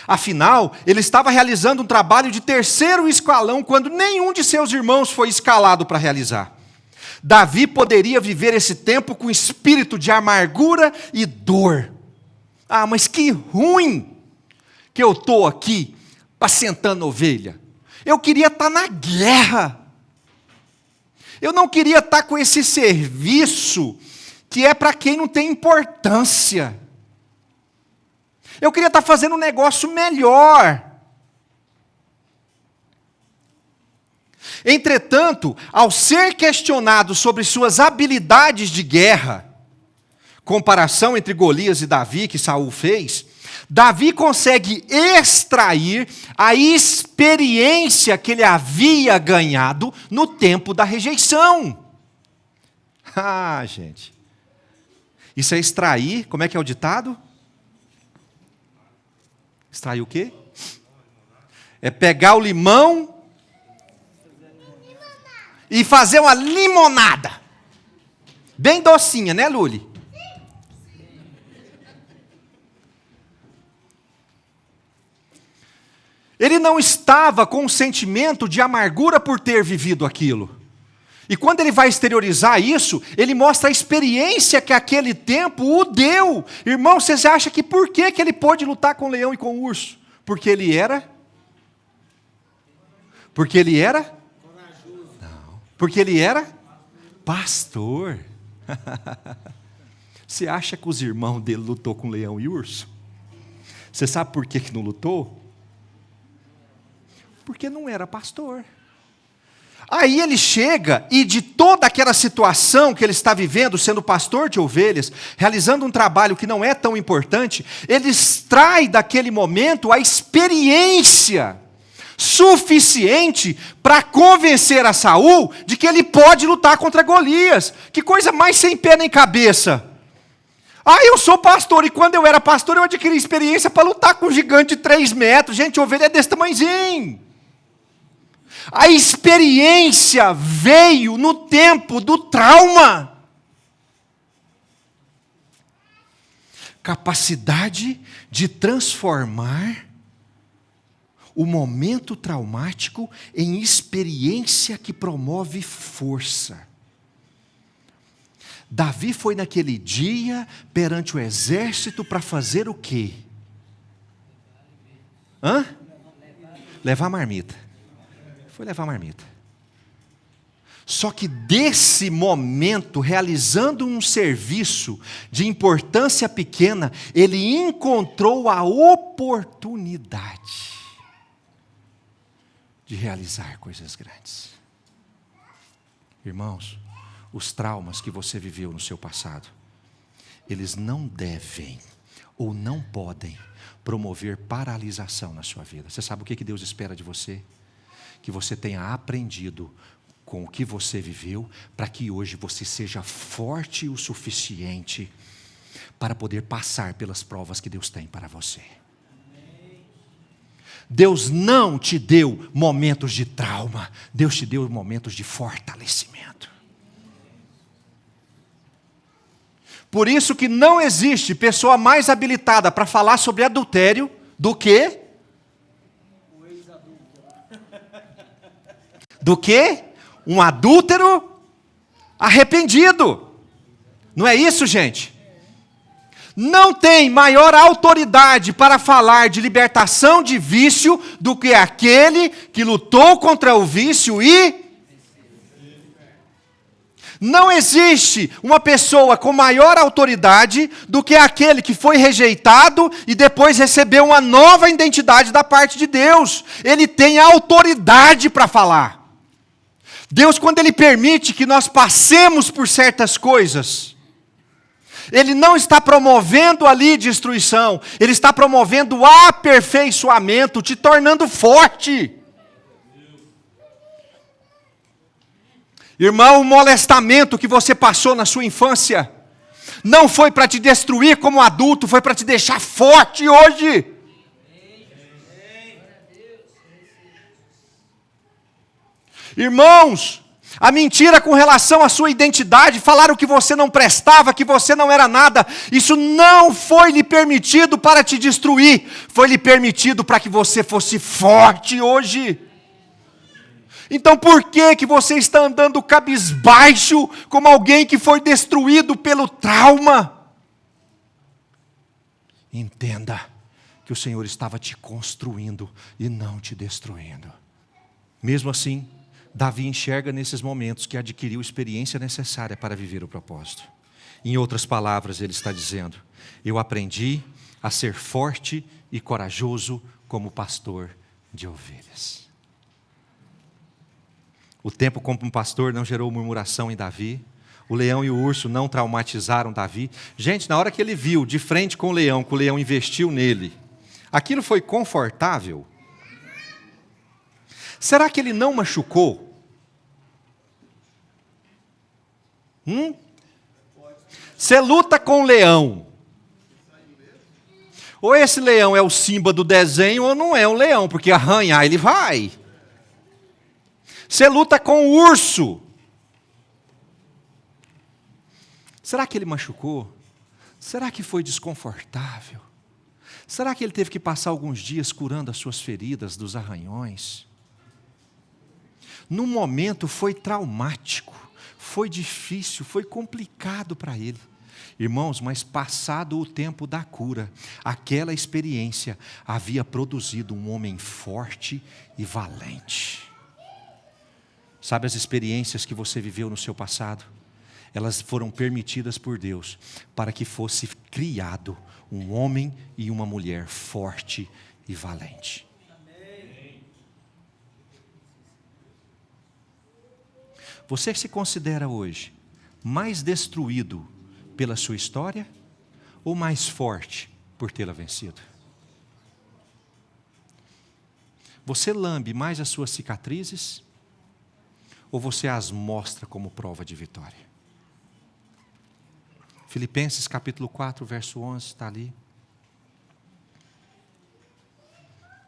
Afinal, ele estava realizando um trabalho de terceiro escalão quando nenhum de seus irmãos foi escalado para realizar. Davi poderia viver esse tempo com espírito de amargura e dor. Ah, mas que ruim que eu estou aqui apacentando ovelha. Eu queria estar na guerra. Eu não queria estar com esse serviço que é para quem não tem importância. Eu queria estar fazendo um negócio melhor. Entretanto, ao ser questionado sobre suas habilidades de guerra, comparação entre Golias e Davi que Saul fez, Davi consegue extrair a experiência que ele havia ganhado no tempo da rejeição. Ah, gente. Isso é extrair, como é que é o ditado? Extrair o quê? É pegar o limão e fazer uma limonada. Bem docinha, né, Luli? Ele não estava com um sentimento de amargura por ter vivido aquilo. E quando ele vai exteriorizar isso, ele mostra a experiência que aquele tempo o deu. Irmão, você acha que por que ele pôde lutar com o leão e com o urso? Porque ele era? Porque ele era? Não. Porque ele era? Pastor. Você acha que os irmãos dele lutou com leão e urso? Você sabe por que não lutou? Porque não era pastor. Aí ele chega e de toda aquela situação que ele está vivendo, sendo pastor de ovelhas, realizando um trabalho que não é tão importante, ele extrai daquele momento a experiência suficiente para convencer a Saul de que ele pode lutar contra Golias. Que coisa mais sem pé nem cabeça. Eu sou pastor, e quando eu era pastor eu adquiri experiência para lutar com um gigante de 3 metros. Gente, ovelha é desse tamanhozinho. A experiência veio no tempo do trauma. Capacidade de transformar o momento traumático em experiência que promove força. Davi foi naquele dia perante o exército para fazer o quê? Levar marmita. Foi levar marmita. Só que desse momento, realizando um serviço de importância pequena, ele encontrou a oportunidade de realizar coisas grandes. Irmãos, os traumas que você viveu no seu passado, eles não devem ou não podem promover paralisação na sua vida. Você sabe o que Deus espera de você? Que você tenha aprendido com o que você viveu, para que hoje você seja forte o suficiente para poder passar pelas provas que Deus tem para você. Deus não te deu momentos de trauma, Deus te deu momentos de fortalecimento. Por isso que não existe pessoa mais habilitada para falar sobre adultério do que um adúltero arrependido. Não é isso, gente? Não tem maior autoridade para falar de libertação de vício do que aquele que lutou contra o vício e... Não existe uma pessoa com maior autoridade do que aquele que foi rejeitado e depois recebeu uma nova identidade da parte de Deus. Ele tem autoridade para falar. Deus, quando Ele permite que nós passemos por certas coisas, Ele não está promovendo ali destruição, Ele está promovendo aperfeiçoamento, te tornando forte. Irmão, o molestamento que você passou na sua infância, não foi para te destruir como adulto, foi para te deixar forte hoje. Irmãos, a mentira com relação à sua identidade, falaram que você não prestava, que você não era nada, isso não foi lhe permitido para te destruir, foi lhe permitido para que você fosse forte hoje. Então por que você está andando cabisbaixo como alguém que foi destruído pelo trauma? Entenda que o Senhor estava te construindo e não te destruindo. Mesmo assim, Davi enxerga nesses momentos que adquiriu a experiência necessária para viver o propósito. Em outras palavras, ele está dizendo: eu aprendi a ser forte e corajoso como pastor de ovelhas. O tempo como um pastor não gerou murmuração em Davi. O leão e o urso não traumatizaram Davi. Gente, na hora que ele viu de frente com o leão, que o leão investiu nele, aquilo foi confortável? Será que ele não machucou? Você luta com o leão. Ou esse leão é o Simba do desenho, ou não é um leão, porque arranhar ele vai. Você luta com o urso. Será que ele machucou? Será que foi desconfortável? Será que ele teve que passar alguns dias curando as suas feridas dos arranhões? No momento foi traumático, foi difícil, foi complicado para ele. Irmãos, mas passado o tempo da cura, aquela experiência havia produzido um homem forte e valente. Sabe as experiências que você viveu no seu passado? elas foram permitidas por Deus para que fosse criado um homem e uma mulher forte e valente. Você se considera hoje mais destruído pela sua história ou mais forte por tê-la vencido? Você lambe mais as suas cicatrizes ou você as mostra como prova de vitória? Filipenses capítulo 4, verso 11, está ali.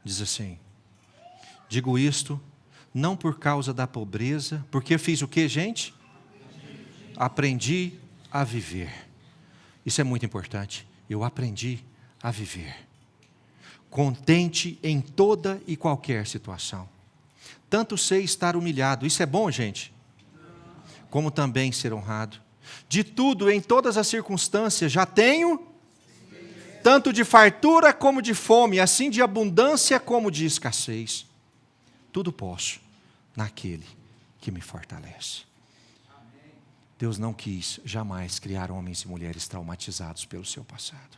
Diz assim: digo isto não por causa da pobreza, porque fiz o que, gente? Aprendi a viver. Isso é muito importante. Eu aprendi a viver. Contente em toda e qualquer situação. Tanto sei estar humilhado. Isso é bom, gente? Como também ser honrado. De tudo, em todas as circunstâncias, já tenho, tanto de fartura como de fome, assim de abundância como de escassez. Tudo posso naquele que me fortalece. Deus não quis jamais criar homens e mulheres traumatizados pelo seu passado.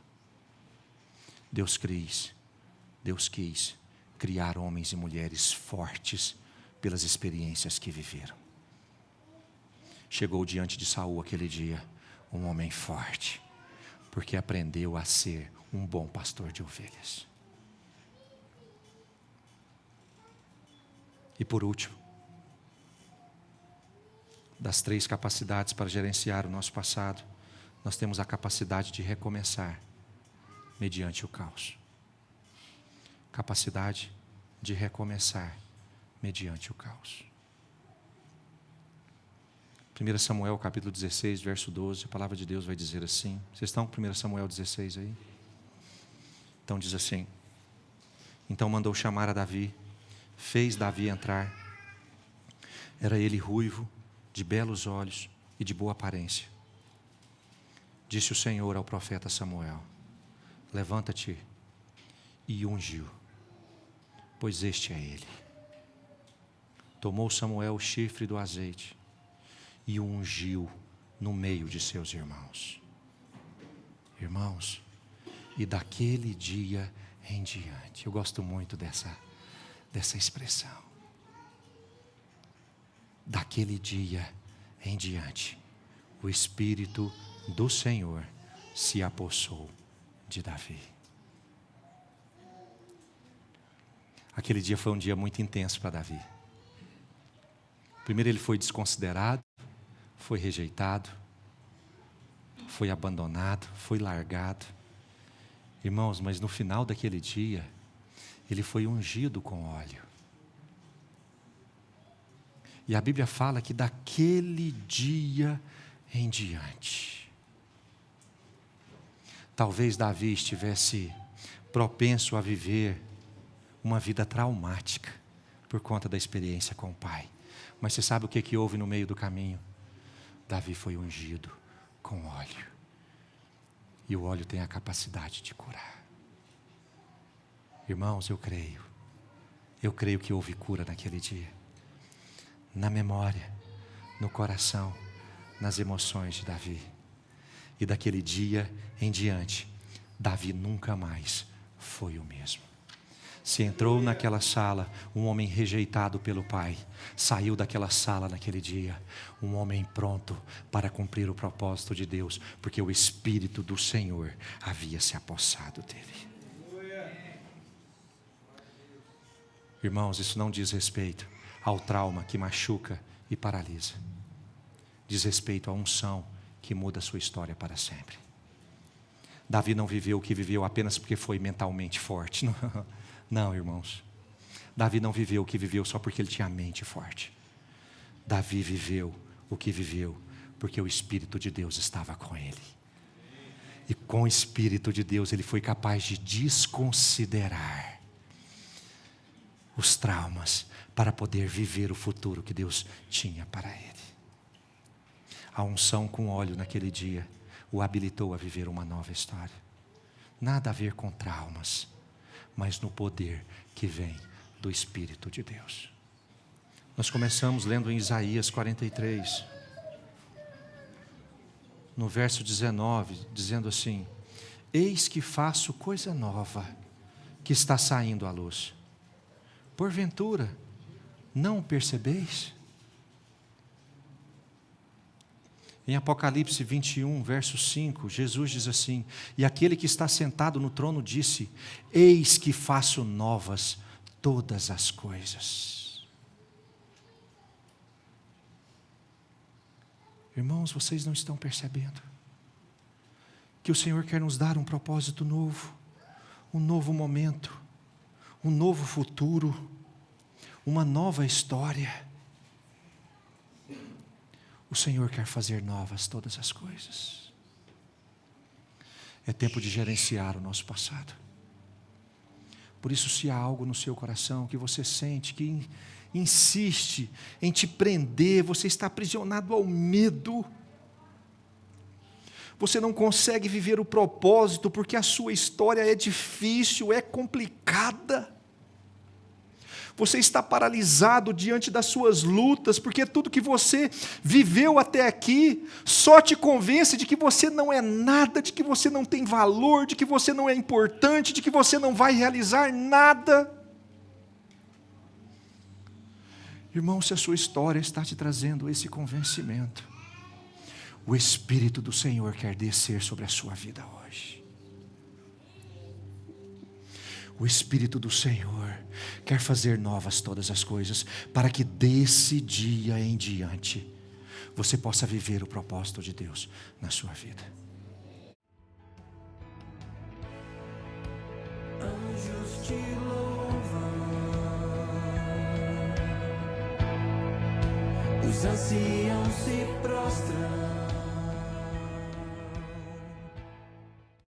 Deus quis criar homens e mulheres fortes pelas experiências que viveram. Chegou diante de Saul aquele dia um homem forte, porque aprendeu a ser um bom pastor de ovelhas. E por último, das 3 capacidades para gerenciar o nosso passado, nós temos a capacidade de recomeçar mediante o caos. Capacidade de recomeçar mediante o caos. 1 Samuel capítulo 16, verso 12, a palavra de Deus vai dizer assim. Vocês estão com 1 Samuel 16 aí? Então diz assim: então mandou chamar a Davi, fez Davi entrar. Era ele ruivo, de belos olhos e de boa aparência. Disse o Senhor ao profeta Samuel: levanta-te e ungiu, pois este é ele. Tomou Samuel o chifre do azeite e o ungiu no meio de seus irmãos. Irmãos, e daquele dia em diante, eu gosto muito dessa expressão. Daquele dia em diante, o Espírito do Senhor se apossou de Davi. Aquele dia foi um dia muito intenso para Davi. Primeiro ele foi desconsiderado, foi rejeitado, foi abandonado, foi largado. Irmãos, mas no final daquele dia, ele foi ungido com óleo. E a Bíblia fala que daquele dia em diante, talvez Davi estivesse propenso a viver uma vida traumática por conta da experiência com o pai. Mas você sabe o que houve no meio do caminho? Davi foi ungido com óleo. E o óleo tem a capacidade de curar. Irmãos, eu creio que houve cura naquele dia. Na memória, no coração, nas emoções de Davi. E daquele dia em diante, Davi nunca mais foi o mesmo. Se entrou naquela sala um homem rejeitado pelo pai, saiu daquela sala naquele dia um homem pronto para cumprir o propósito de Deus, porque o Espírito do Senhor havia se apossado dele. Irmãos, isso não diz respeito ao trauma que machuca e paralisa. Diz respeito à unção que muda a sua história para sempre. Davi não viveu o que viveu apenas porque foi mentalmente forte. Não, irmãos. Davi não viveu o que viveu só porque ele tinha a mente forte. Davi viveu o que viveu porque o Espírito de Deus estava com ele. E com o Espírito de Deus ele foi capaz de desconsiderar os traumas para poder viver o futuro que Deus tinha para ele. A unção com óleo naquele dia o habilitou a viver uma nova história. Nada a ver com traumas, mas no poder que vem do Espírito de Deus. Nós começamos lendo em Isaías 43. no verso 19, dizendo assim: eis que faço coisa nova, que está saindo à luz. Porventura, não o percebeis? Em Apocalipse 21, verso 5, Jesus diz assim: e aquele que está sentado no trono disse: eis que faço novas todas as coisas. Irmãos, vocês não estão percebendo que o Senhor quer nos dar um propósito novo, um novo momento, um novo futuro, uma nova história. O Senhor quer fazer novas todas as coisas. É tempo de gerenciar o nosso passado. Por isso, se há algo no seu coração que você sente, que insiste em te prender, você está aprisionado ao medo, você não consegue viver o propósito porque a sua história é difícil, é complicada. Você está paralisado diante das suas lutas, porque tudo que você viveu até aqui só te convence de que você não é nada, de que você não tem valor, de que você não é importante, de que você não vai realizar nada. Irmão, se a sua história está te trazendo esse convencimento, o Espírito do Senhor quer descer sobre a sua vida hoje. O Espírito do Senhor quer fazer novas todas as coisas, para que desse dia em diante você possa viver o propósito de Deus na sua vida. Anjos te louvam, os anciãos se prostram.